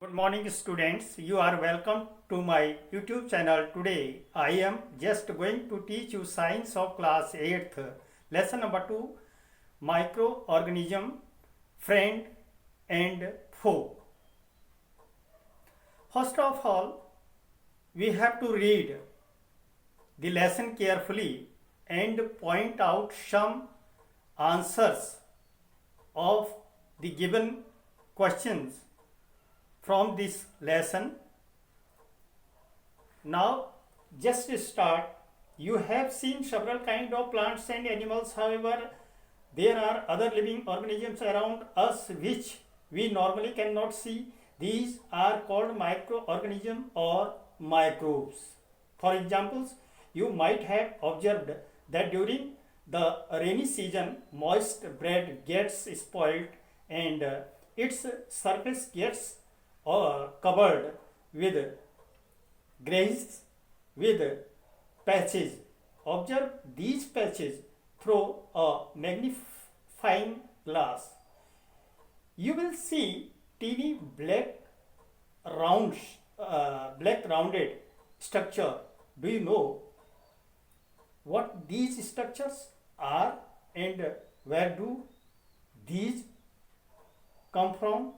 Good morning students, you are welcome to my YouTube channel. Today I am just going to teach you science of class 8th, lesson number 2, microorganism, friend and foe. First of all, we have to read the lesson carefully and point out some answers of the given questions from this lesson. Now just start. You have seen several kind of plants and animals. However, there are other living organisms around us which we normally cannot see. These are called microorganisms or microbes. For examples, you might have observed that during the rainy season moist bread gets spoiled and its surface gets covered with grains with patches. Observe these patches through a magnifying glass. You will see teeny black rounded structure. Do you know what these structures are and where do these come from?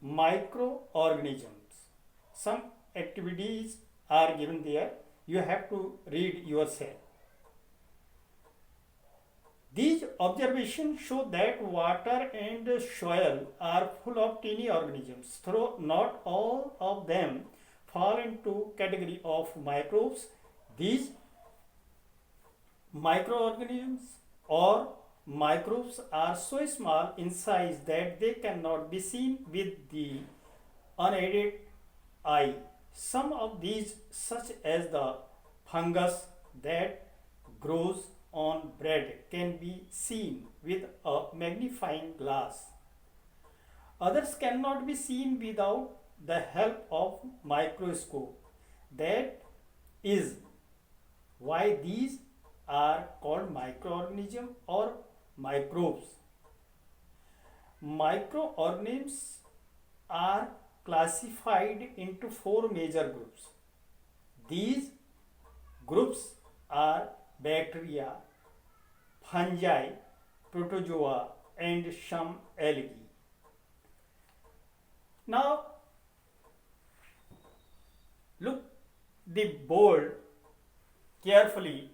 Microorganisms. Some activities are given there. You have to read yourself. These observations show that water and soil are full of tiny organisms, though not all of them fall into category of microbes. These microorganisms or microbes are so small in size that they cannot be seen with the unaided eye. Some of these, such as the fungus that grows on bread, can be seen with a magnifying glass. Others cannot be seen without the help of microscope. That is why these are called microorganisms or microbes. Microorganisms are classified into four major groups. These groups are bacteria, fungi, protozoa and some algae. Now look the board carefully.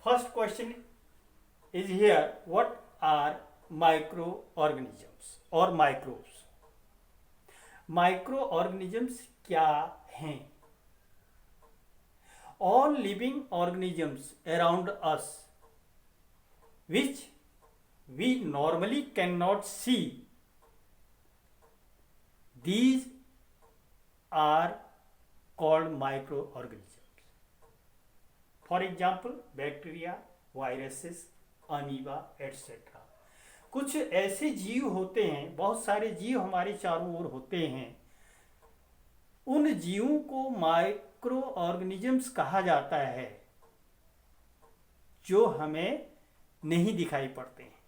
First question is here, what are microorganisms or microbes? Microorganisms क्या हैं? All living organisms around us which we normally cannot see, these are called microorganisms. For example, bacteria, viruses, amoeba etcetera. कुछ ऐसे जीव होते हैं, बहुत सारे जीव हमारे चारों ओर होते हैं. उन जीवों को माइक्रो ऑर्गेनिजम्स कहा जाता है जो हमें नहीं दिखाई पड़ते हैं,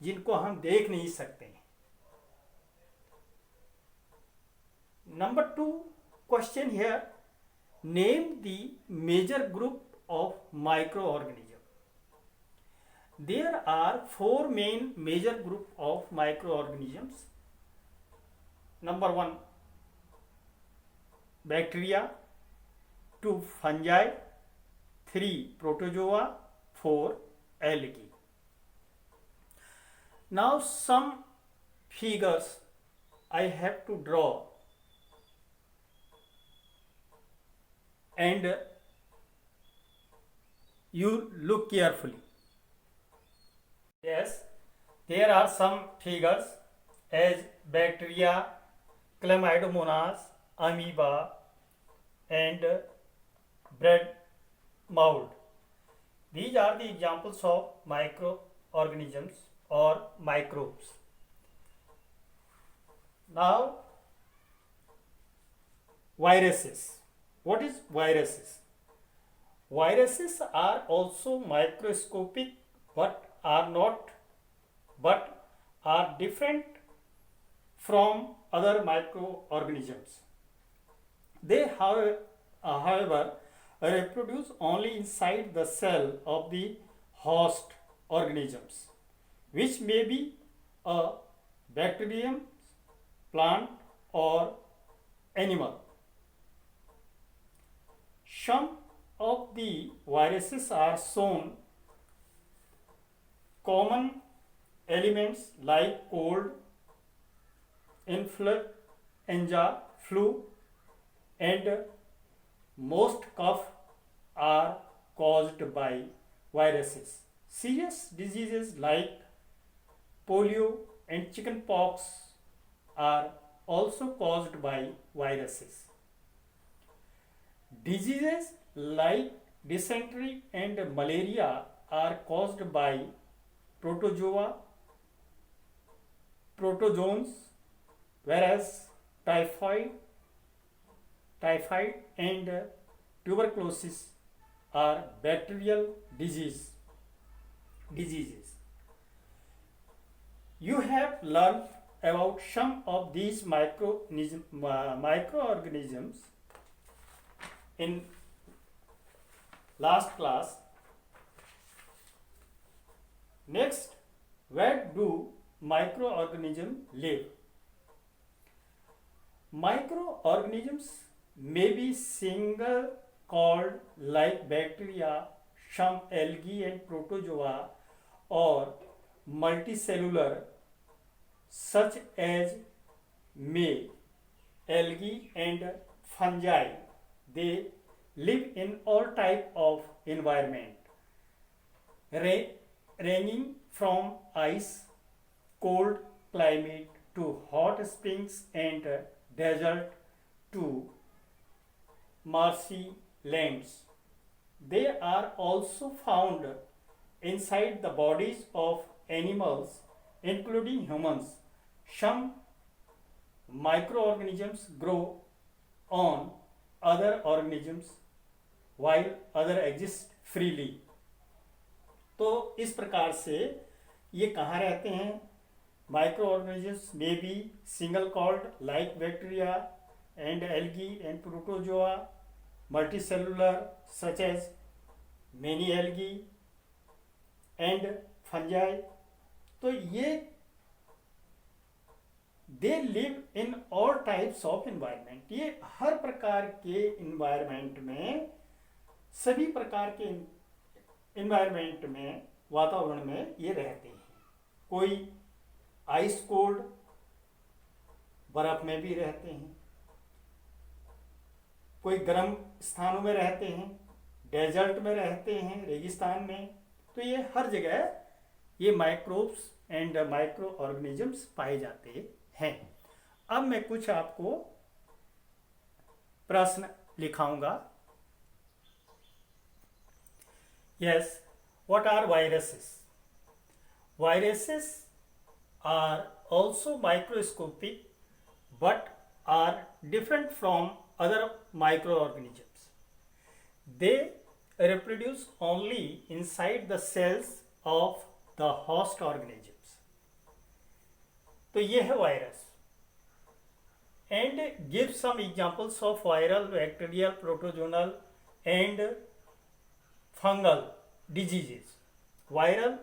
जिनको हम देख नहीं सकते हैं. Number 2 question here, name the major group of microorganisms. There are four main major group of microorganisms. Number 1, bacteria. 2, fungi. 3, protozoa. 4, algae. Now some figures I have to draw and you look carefully. Yes, there are some figures as bacteria, chlamydomonas, amoeba and bread mold. These are the examples of microorganisms or microbes. Now, viruses. What is viruses? Viruses are also microscopic but are different from other microorganisms. They, however, reproduce only inside the cell of the host organisms, which may be a bacterium, plant, or animal. Some of the viruses are shown common elements like cold, influenza, flu, and most cough are caused by viruses. Serious diseases like polio and chickenpox are also caused by viruses. Diseases like dysentery and malaria are caused by protozoa, protozoans, whereas typhoid and tuberculosis are bacterial diseases. You have learned about some of these microorganisms in last class. Next, where do microorganisms live? Microorganisms may be single celled like bacteria, some algae and protozoa, or multicellular such as may algae and fungi. They live in all type of environment, ranging from ice, cold climate to hot springs and desert to marshy lands. They are also found inside the bodies of animals, including humans. Some microorganisms grow on other organisms while other exist freely. तो इस प्रकार से ये कहाँ रहते हैं? Microorganisms may be single celled like bacteria and algae and protozoa, multicellular such as many algae and fungi. तो ये they live in all types of environment. ये हर प्रकार के environment में, सभी प्रकार के environment में, वातावरण में ये रहते हैं. कोई आइस कोल्ड बर्फ में भी रहते हैं, कोई गर्म स्थानों में रहते हैं, डेजर्ट में रहते हैं, रेगिस्तान में. तो ये हर जगह ये माइक्रोब्स एंड माइक्रो ऑर्गेनिजम्स पाए जाते हैं. अब मैं कुछ आपको प्रश्न लिखाऊंगा. Yes, what are viruses? Viruses are also microscopic but are different from other microorganisms. They reproduce only inside the cells of the host organisms. तो ये है virus. And give some examples of viral, bacterial, protozoal and fungal diseases. Viral,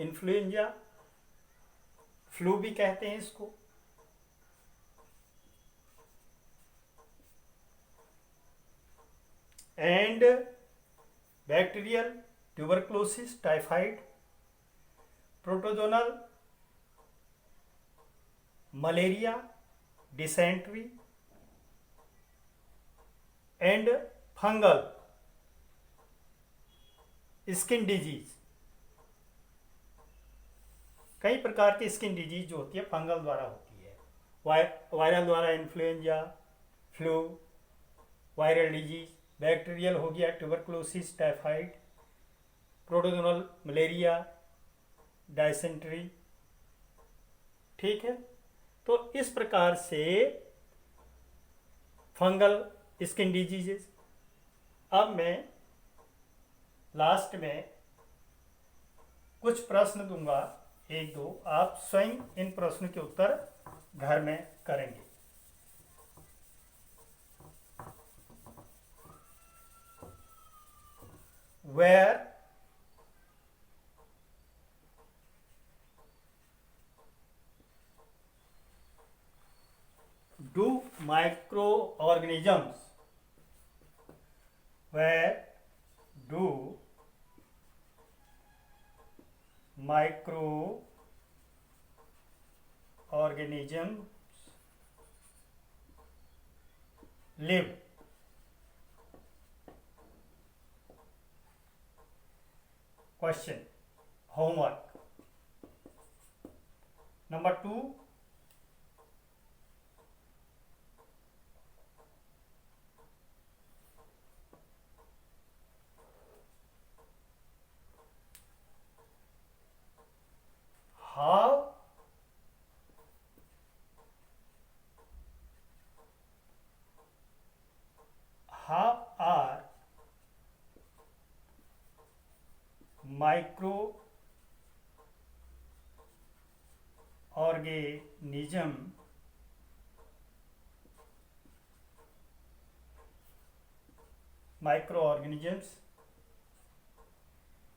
influenza, flu भी कहते हैं इसको. And bacterial, tuberculosis, typhoid. प्रोटोजोनल, malaria, dysentery. And fungal, skin disease. कई प्रकार की स्किन डिजीज जो होती है फंगल द्वारा होती है. वायरल द्वारा influenza, flu, viral disease. Bacterial हो गया ट्यूबरक्लोसिस, टाइफाइड. प्रोटोजोनल, malaria, dysentery. ठीक है. तो इस प्रकार से फंगल स्किन डिजीजेस. अब मैं लास्ट में कुछ प्रश्न दूंगा, एक दो. आप स्वयं इन प्रश्नों के उत्तर घर में करेंगे। Where do microorganisms where do microorganisms live? Question. Homework. Number 2. How are microorganisms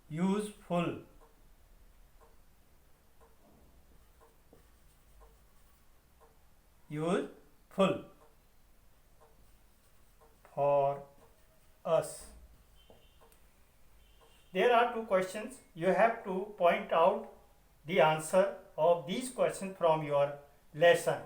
useful for us? There are 2 questions. You have to point out the answer of these questions from your lesson.